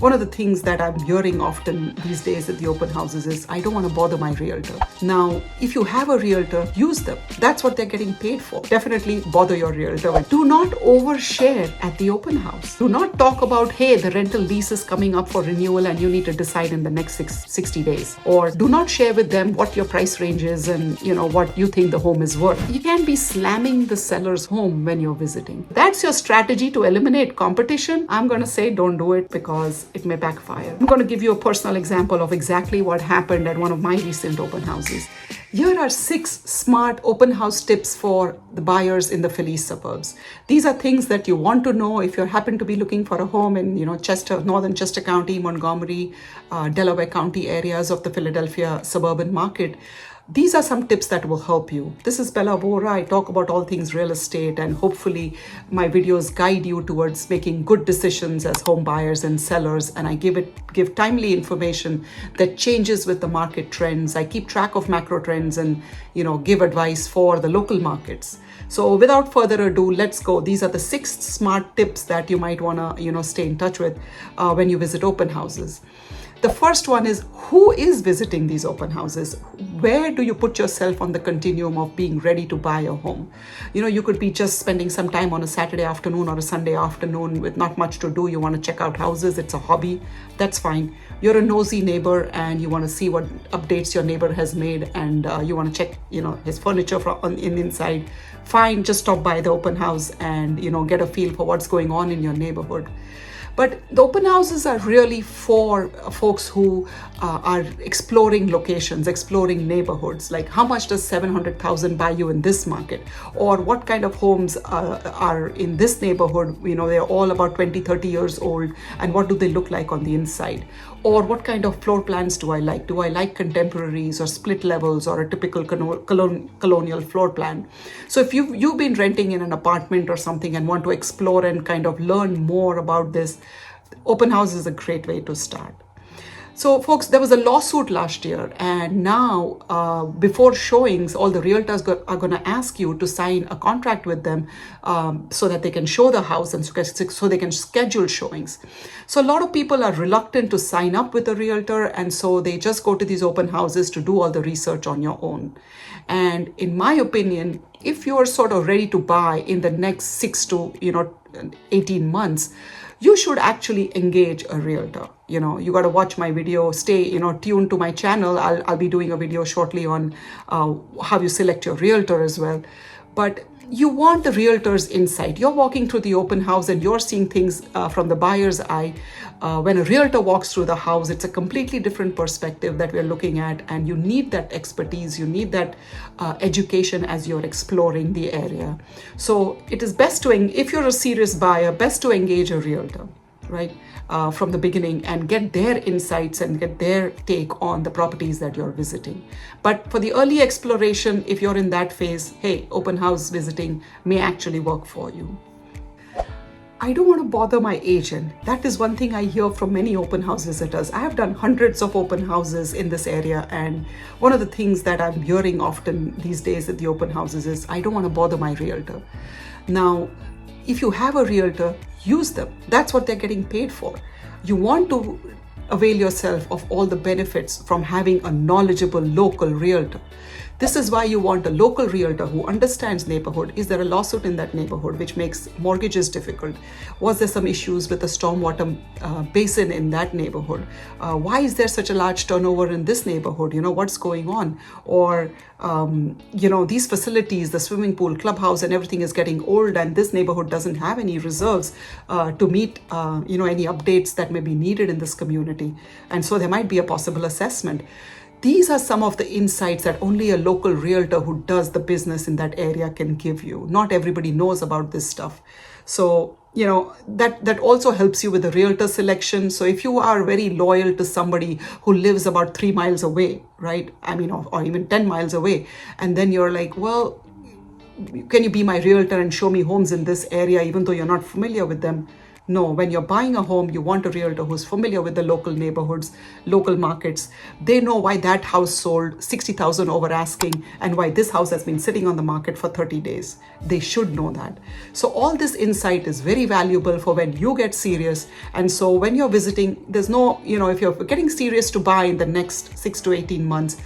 One of the things that I'm hearing often these days at the open houses is, I don't want to bother my realtor. Now, if you have a realtor, use them. That's what they're getting paid for. Definitely bother your realtor. Do not overshare at the open house. Do not talk about, hey, the rental lease is coming up for renewal and you need to decide in the next 60 days. Or do not share with them what your price range is and what you think the home is worth. You can't be slamming the seller's home when you're visiting. That's your strategy to eliminate competition. I'm going to say don't do it because it may backfire. I'm going to give you a personal example of exactly what happened at one of my recent open houses. Here are 6 smart open house tips for the buyers in the Philly suburbs. These are things that you want to know if you happen to be looking for a home in, northern Chester County, Montgomery, Delaware County areas of the Philadelphia suburban market. These are some tips that will help you. This is Bela, Vora. I talk about all things real estate, and hopefully my videos guide you towards making good decisions as home buyers and sellers. And I give timely information that changes with the market trends. I keep track of macro trends and give advice for the local markets. So without further ado, let's go. These are the 6 smart tips that you might want to stay in touch with when you visit open houses. The first one is, who is visiting these open houses? Where do you put yourself on the continuum of being ready to buy a home? You could be just spending some time on a Saturday afternoon or a Sunday afternoon with not much to do. You want to check out houses. It's a hobby. That's fine. You're a nosy neighbor and you want to see what updates your neighbor has made, and you want to check, his furniture in inside. Fine, just stop by the open house and, get a feel for what's going on in your neighborhood. But the open houses are really for folks who are exploring locations, exploring neighborhoods. Like, how much does 700,000 buy you in this market? Or what kind of homes are in this neighborhood? They're all about 20, 30 years old. And what do they look like on the inside? Or what kind of floor plans do I like? Do I like contemporaries or split levels or a typical colonial floor plan? So if you've been renting in an apartment or something and want to explore and kind of learn more about this, open house is a great way to start. So folks, there was a lawsuit last year, and now before showings, all the realtors are going to ask you to sign a contract with them so that they can show the house and so they can schedule showings. So a lot of people are reluctant to sign up with a realtor, and so they just go to these open houses to do all the research on your own. And in my opinion, if you're sort of ready to buy in the next 6 to 18 months, you should actually engage a realtor. You got to watch my video, stay, tuned to my channel. I'll be doing a video shortly on how you select your realtor as well. But you want the realtor's insight. You're walking through the open house and you're seeing things from the buyer's eye. When a realtor walks through the house, it's a completely different perspective that we're looking at, and you need that expertise, you need that education as you're exploring the area. So it is best if you're a serious buyer, best to engage a realtor, right, from the beginning, and get their insights and get their take on the properties that you're visiting. But for the early exploration, if you're in that phase, hey, open house visiting may actually work for you. I don't want to bother my agent. That is one thing I hear from many open house visitors. I have done hundreds of open houses in this area, and one of the things that I'm hearing often these days at the open houses is, I don't want to bother my realtor. Now, if you have a realtor, use them. That's what they're getting paid for. You want to avail yourself of all the benefits from having a knowledgeable local realtor. This is why you want a local realtor who understands neighborhood. Is there a lawsuit in that neighborhood which makes mortgages difficult? Was there some issues with the stormwater basin in that neighborhood? Why is there such a large turnover in this neighborhood? What's going on? Or, these facilities, the swimming pool, clubhouse, and everything is getting old, and this neighborhood doesn't have any reserves to meet, any updates that may be needed in this community. And so there might be a possible assessment. These are some of the insights that only a local realtor who does the business in that area can give you. Not everybody knows about this stuff. So, that also helps you with the realtor selection. So if you are very loyal to somebody who lives about 3 miles away, right? Or even 10 miles away, and then you're like, well, can you be my realtor and show me homes in this area, even though you're not familiar with them? No, when you're buying a home, you want a realtor who's familiar with the local neighborhoods, local markets. They know why that house sold 60,000 over asking and why this house has been sitting on the market for 30 days. They should know that. So all this insight is very valuable for when you get serious. And so when you're visiting, there's no, if you're getting serious to buy in the next 6 to 18 months,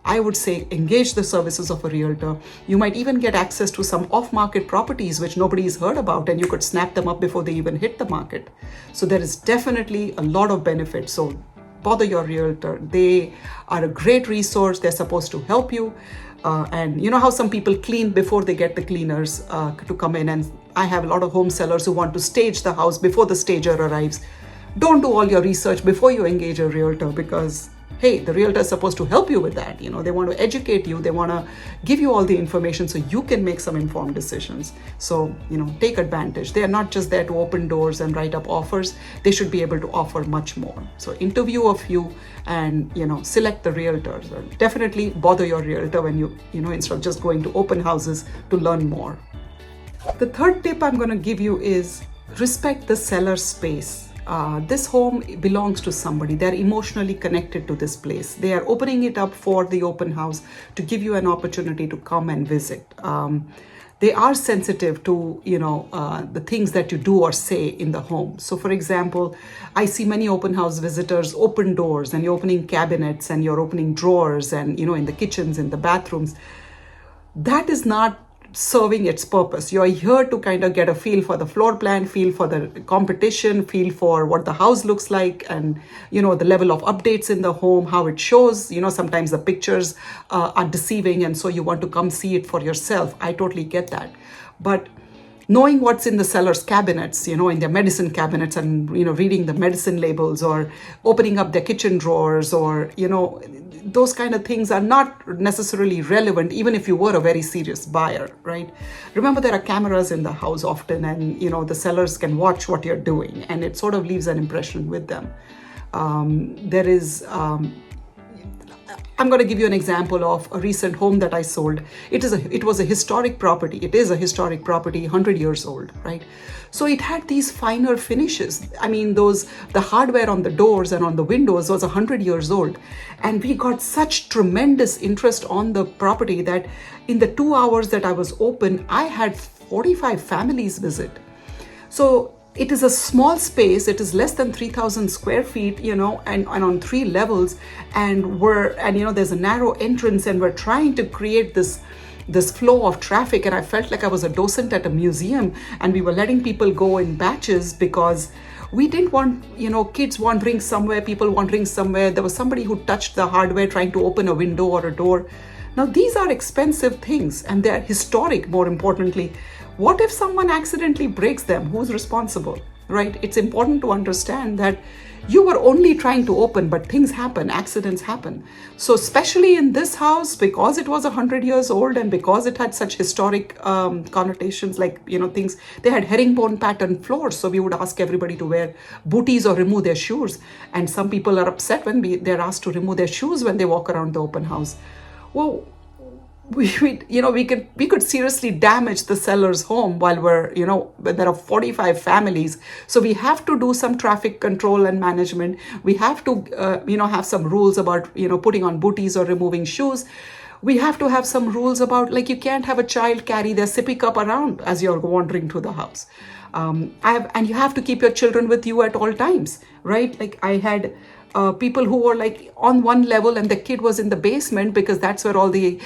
I would say engage the services of a realtor. You might even get access to some off-market properties which nobody's heard about, and you could snap them up before they even hit the market. So there is definitely a lot of benefit. So bother your realtor. They are a great resource. They're supposed to help you. And you know how some people clean before they get the cleaners to come in, and I have a lot of home sellers who want to stage the house before the stager arrives. Don't do all your research before you engage a realtor, because hey, the realtor is supposed to help you with that. They want to educate you. They want to give you all the information so you can make some informed decisions. So, take advantage. They are not just there to open doors and write up offers. They should be able to offer much more. So interview a few and, select the realtors. Definitely bother your realtor when you instead of just going to open houses to learn more. The third tip I'm going to give you is respect the seller's space. This home belongs to somebody. They're emotionally connected to this place. They are opening it up for the open house to give you an opportunity to come and visit. They are sensitive to, the things that you do or say in the home. So for example, I see many open house visitors open doors, and you're opening cabinets and you're opening drawers and, in the kitchens, in the bathrooms. That is not serving its purpose. You're here to kind of get a feel for the floor plan, feel for the competition, feel for what the house looks like, and the level of updates in the home, how it shows. Sometimes the pictures are deceiving, and so you want to come see it for yourself. I totally get that. But knowing what's in the seller's cabinets, in their medicine cabinets, and reading the medicine labels, or opening up their kitchen drawers, or those kind of things are not necessarily relevant, even if you were a very serious buyer, right? Remember, there are cameras in the house often, and the sellers can watch what you're doing, and it sort of leaves an impression with them. I'm going to give you an example of a recent home that I sold. It was a historic property. It is a historic property, 100 years old, right? So it had these finer finishes. I mean, the hardware on the doors and on the windows was 100 years old. And we got such tremendous interest on the property that in the 2 hours that I was open, I had 45 families visit. So it is a small space. It is less than 3,000 square feet, and on 3 levels, and there's a narrow entrance, and we're trying to create this flow of traffic. And I felt like I was a docent at a museum, and we were letting people go in batches because we didn't want, kids wandering somewhere, people wandering somewhere. There was somebody who touched the hardware trying to open a window or a door. Now, these are expensive things, and they're historic, more importantly. What if someone accidentally breaks them? Who's responsible, right? It's important to understand that you were only trying to open, but things happen, accidents happen. So especially in this house, because it was 100 years old and because it had such historic connotations, like, things, they had herringbone pattern floors. So we would ask everybody to wear booties or remove their shoes. And some people are upset when they're asked to remove their shoes when they walk around the open house. Well, we could seriously damage the seller's home while when there are 45 families. So we have to do some traffic control and management. We have to, have some rules about, putting on booties or removing shoes. We have to have some rules about, like, you can't have a child carry their sippy cup around as you're wandering through the house. And you have to keep your children with you at all times, right? Like, I had people who were like on one level and the kid was in the basement because that's where all the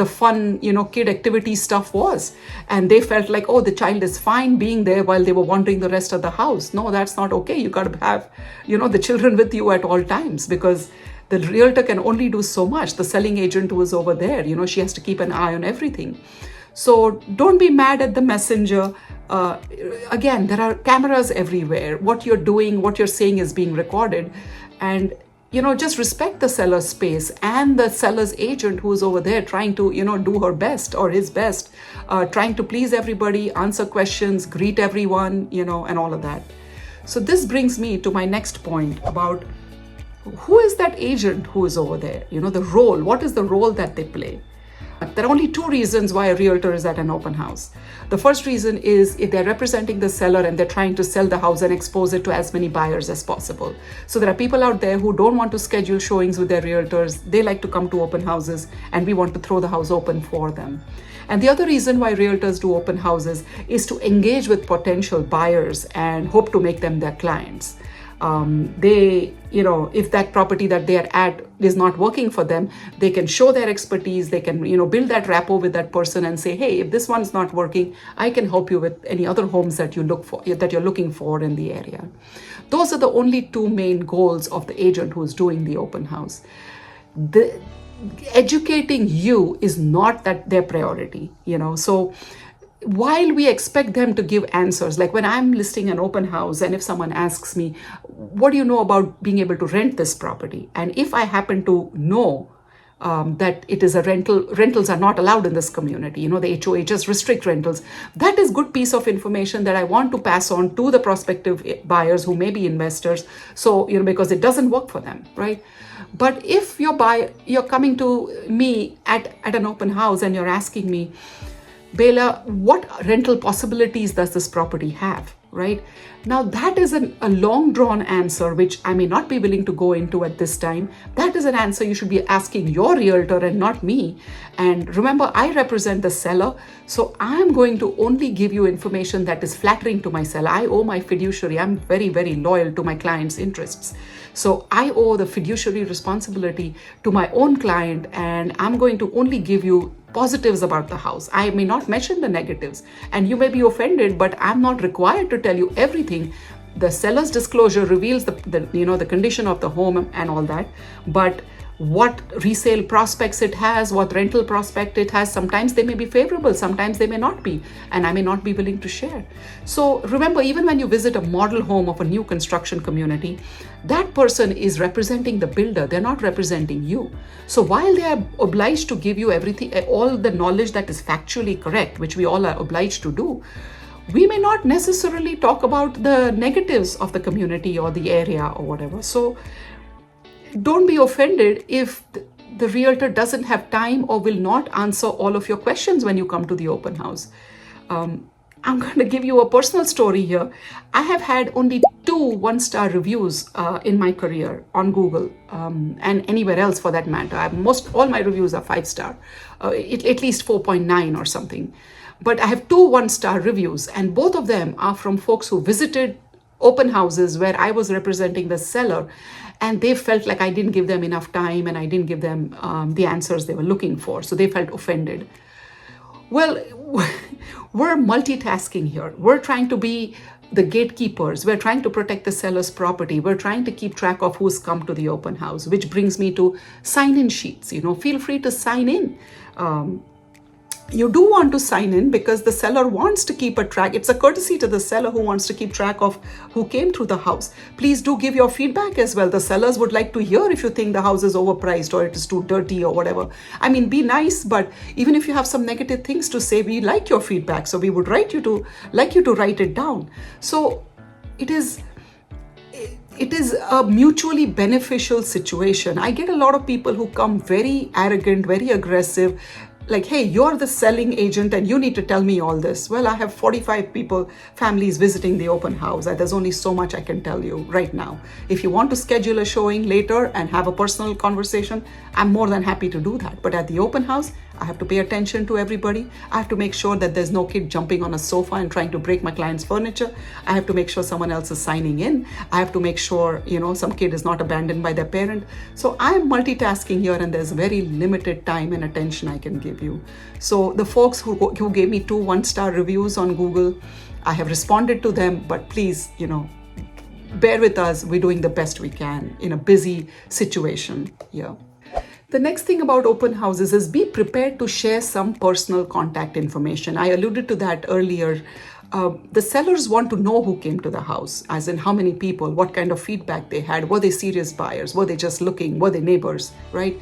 fun, kid activity stuff was. And they felt like, oh, the child is fine being there while they were wandering the rest of the house. No, that's not okay. You got to have, the children with you at all times, because the realtor can only do so much. The selling agent who is over there, she has to keep an eye on everything. So don't be mad at the messenger. Again, there are cameras everywhere. What you're doing, what you're saying is being recorded. And, just respect the seller's space and the seller's agent who is over there trying to, do her best or his best, trying to please everybody, answer questions, greet everyone, and all of that. So this brings me to my next point about who is that agent who is over there? The role. What is the role that they play? there are only two reasons why a realtor is at an open house. The first reason is if they're representing the seller and they're trying to sell the house and expose it to as many buyers as possible. So there are people out there who don't want to schedule showings with their realtors. They like to come to open houses, and we want to throw the house open for them. And the other reason why realtors do open houses is to engage with potential buyers and hope to make them their clients. If that property that they are at is not working for them, they can show their expertise. They can, build that rapport with that person and say, hey, if this one's not working, I can help you with any other homes that you're looking for in the area. Those are the only two main goals of the agent who's doing the open house. Educating you is not their priority, so while we expect them to give answers, like when I'm listing an open house and if someone asks me, what do you know about being able to rent this property? And if I happen to know that it is a rentals are not allowed in this community, the HOHs restrict rentals, that is good piece of information that I want to pass on to the prospective buyers who may be investors. So, because it doesn't work for them, right? But if you're coming to me at an open house and you're asking me, Bela, what rental possibilities does this property have, right? Now that is a long drawn answer, which I may not be willing to go into at this time. That is an answer you should be asking your realtor and not me. And remember, I represent the seller, so I'm going to only give you information that is flattering to my seller. I owe my fiduciary. I'm very, very loyal to my client's interests. So I owe the fiduciary responsibility to my own client, and I'm going to only give you positives about the house. I may not mention the negatives, and you may be offended, but I'm not required to tell you everything. The seller's disclosure reveals the condition of the home and all that, but what resale prospects it has, what rental prospect it has, sometimes they may be favorable, sometimes they may not be, and I may not be willing to share. So remember, even when you visit a model home of a new construction community, that person is representing the builder, they're not representing you. So while they are obliged to give you everything, all the knowledge that is factually correct, which we all are obliged to do, we may not necessarily talk about the negatives of the community or the area or whatever. So don't be offended if the realtor doesn't have time or will not answer all of your questions when you come to the open house. I'm going to give you a personal story here. I have had only 2 one-star reviews in my career on Google and anywhere else for that matter. All my reviews are 5-star, at least 4.9 or something. But I have 2 one-star reviews, and both of them are from folks who visited open houses where I was representing the seller, and they felt like I didn't give them enough time and I didn't give them the answers they were looking for. So they felt offended. Well, we're multitasking here. We're trying to be the gatekeepers. We're trying to protect the seller's property. We're trying to keep track of who's come to the open house, which brings me to sign-in sheets. Feel free to sign in. You do want to sign in because the seller wants to keep a track. It's a courtesy to the seller who wants to keep track of who came through the house. Please do give your feedback as well. The sellers would like to hear if you think the house is overpriced or it is too dirty or whatever. I mean, be nice, but even if you have some negative things to say, we like your feedback. So we would like you to write it down. So it is a mutually beneficial situation. I get a lot of people who come very arrogant, very aggressive, like, hey, you're the selling agent and you need to tell me all this. Well, I have 45 families visiting the open house. There's only so much I can tell you right now. If you want to schedule a showing later and have a personal conversation, I'm more than happy to do that. But at the open house, I have to pay attention to everybody. I have to make sure that there's no kid jumping on a sofa and trying to break my client's furniture. I have to make sure someone else is signing in. I have to make sure, some kid is not abandoned by their parent. So I'm multitasking here, and there's very limited time and attention I can give you. So the folks who gave me 2 one-star reviews on Google, I have responded to them, but please, bear with us. We're doing the best we can in a busy situation here. The next thing about open houses is be prepared to share some personal contact information. I alluded to that earlier. The sellers want to know who came to the house, as in how many people, what kind of feedback they had. Were they serious buyers? Were they just looking? Were they neighbors, right?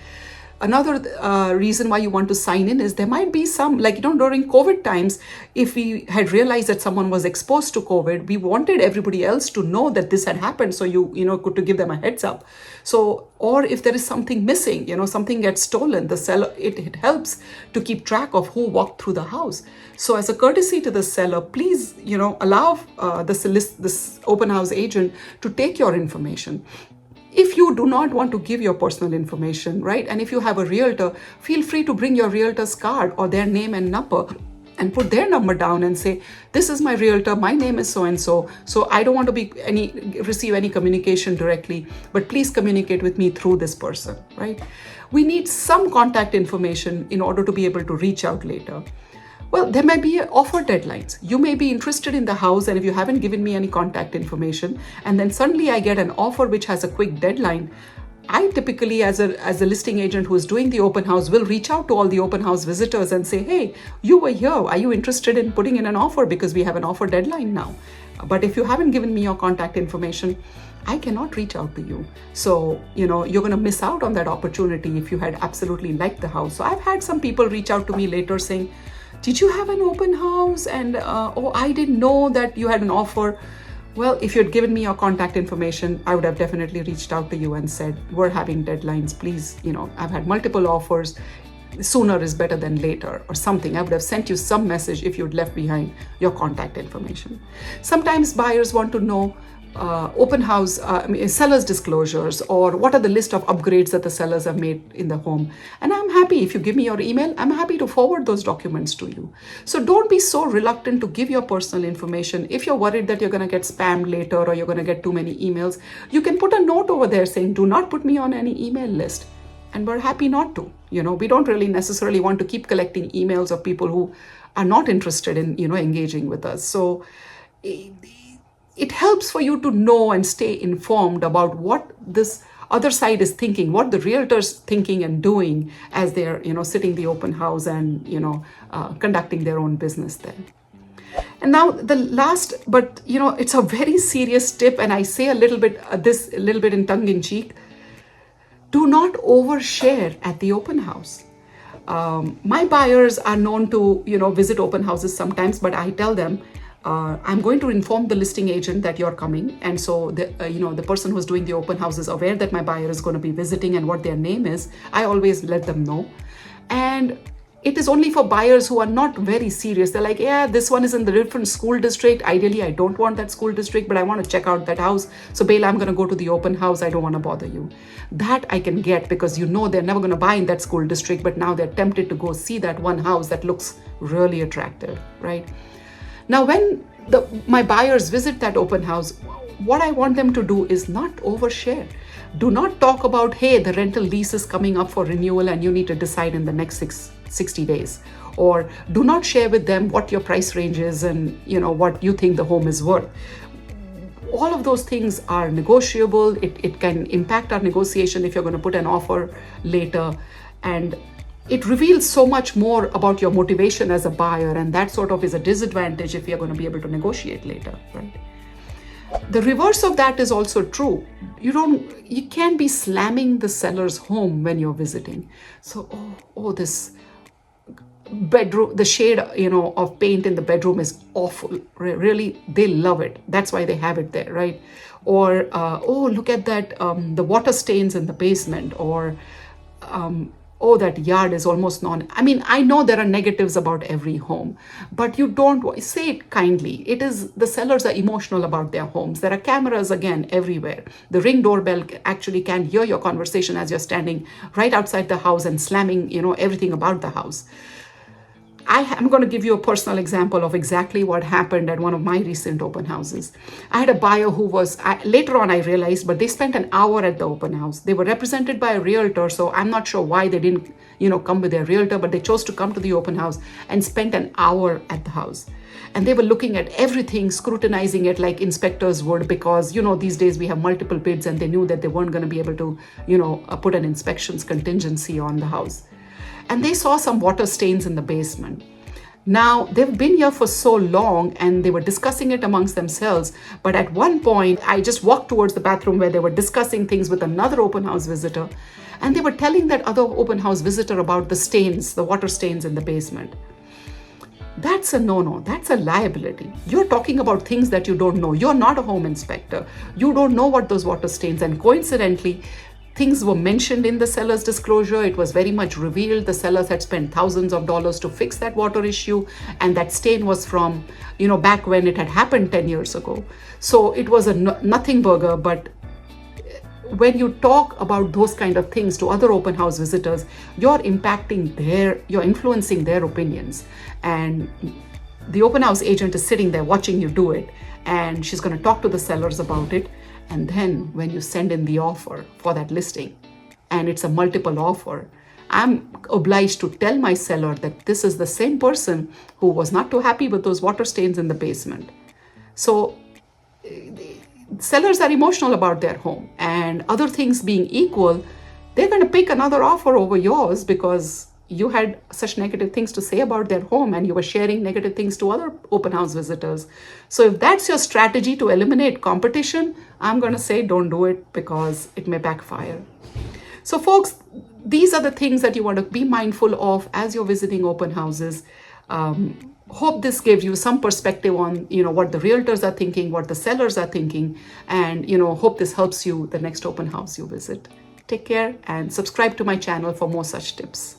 Another reason why you want to sign in is there might be some, like, during COVID times, if we had realized that someone was exposed to COVID, we wanted everybody else to know that this had happened. So could to give them a heads up. So, or if there is something missing, something gets stolen, the seller, it helps to keep track of who walked through the house. So as a courtesy to the seller, please, allow this open house agent to take your information. If you do not want to give your personal information, right? And if you have a realtor, feel free to bring your realtor's card or their name and number and put their number down and say, this is my realtor, my name is so-and-so, so I don't want to receive any communication directly, but please communicate with me through this person, right? We need some contact information in order to be able to reach out later. Well, there may be offer deadlines. You may be interested in the house, and if you haven't given me any contact information, and then suddenly I get an offer which has a quick deadline, I typically, as a listing agent who is doing the open house, will reach out to all the open house visitors and say, hey, you were here. Are you interested in putting in an offer? Because we have an offer deadline now. But if you haven't given me your contact information, I cannot reach out to you. So, you're going to miss out on that opportunity if you had absolutely liked the house. So I've had some people reach out to me later saying, did you have an open house? And, I didn't know that you had an offer. Well, if you had given me your contact information, I would have definitely reached out to you and said, we're having deadlines, please, I've had multiple offers. Sooner is better than later or something. I would have sent you some message if you'd left behind your contact information. Sometimes buyers want to know open house, sellers disclosures, or what are the list of upgrades that the sellers have made in the home. And I'm happy, if you give me your email, I'm happy to forward those documents to you. So don't be so reluctant to give your personal information. If you're worried that you're going to get spammed later or you're going to get too many emails, you can put a note over there saying, do not put me on any email list. And we're happy not to. We don't really necessarily want to keep collecting emails of people who are not interested in, engaging with us. So it helps for you to know and stay informed about what this other side is thinking, what the realtor's thinking and doing as they're, sitting the open house and, conducting their own business there. And now the last, but, it's a very serious tip, and I say a little bit in tongue in cheek. Do not overshare at the open house. My buyers are known to, visit open houses sometimes, but I tell them, I'm going to inform the listing agent that you're coming. And so the person who's doing the open house is aware that my buyer is going to be visiting and what their name is. I always let them know. And it is only for buyers who are not very serious. They're like, yeah, this one is in the different school district. Ideally, I don't want that school district, but I want to check out that house. So Bela, I'm going to go to the open house. I don't want to bother you. That I can get because they're never going to buy in that school district, but now they're tempted to go see that one house that looks really attractive, right? Now, when my buyers visit that open house, what I want them to do is not overshare. Do not talk about, hey, the rental lease is coming up for renewal and you need to decide in the next 60 days. Or do not share with them what your price range is and what you think the home is worth. All of those things are negotiable. It can impact our negotiation if you're going to put an offer later. And it reveals so much more about your motivation as a buyer, and that sort of is a disadvantage if you're going to be able to negotiate later, right? The reverse of that is also true. You can't be slamming the seller's home when you're visiting. So, this bedroom, the shade, of paint in the bedroom is awful. Really, they love it. That's why they have it there, right? Or, look at that, the water stains in the basement, or, that yard is almost I know there are negatives about every home, but you don't say it kindly. The sellers are emotional about their homes. There are cameras, again, everywhere. The Ring doorbell actually can hear your conversation as you're standing right outside the house and slamming, everything about the house. I'm going to give you a personal example of exactly what happened at one of my recent open houses. I had a buyer who later on I realized, but they spent an hour at the open house. They were represented by a realtor, so I'm not sure why they didn't, come with their realtor, but they chose to come to the open house and spent an hour at the house. And they were looking at everything, scrutinizing it like inspectors would, because, these days we have multiple bids, and they knew that they weren't going to be able to, put an inspections contingency on the house. And they saw some water stains in the basement. Now, they've been here for so long and they were discussing it amongst themselves. But at one point, I just walked towards the bathroom where they were discussing things with another open house visitor. And they were telling that other open house visitor about the stains, the water stains in the basement. That's a no-no. That's a liability. You're talking about things that you don't know. You're not a home inspector. You don't know what those water stains, and coincidentally, things were mentioned in the seller's disclosure. It was very much revealed. The sellers had spent thousands of dollars to fix that water issue, and that stain was from, back when it had happened 10 years ago. So it was a nothing burger, but when you talk about those kind of things to other open house visitors, you're influencing their opinions. And the open house agent is sitting there watching you do it, and she's going to talk to the sellers about it. And then when you send in the offer for that listing, and it's a multiple offer, I'm obliged to tell my seller that this is the same person who was not too happy with those water stains in the basement. So sellers are emotional about their home, and other things being equal, they're going to pick another offer over yours because you had such negative things to say about their home and you were sharing negative things to other open house visitors. So if that's your strategy to eliminate competition, I'm going to say don't do it because it may backfire. So folks, these are the things that you want to be mindful of as you're visiting open houses. Hope this gave you some perspective on, what the realtors are thinking, what the sellers are thinking, and, hope this helps you the next open house you visit. Take care and subscribe to my channel for more such tips.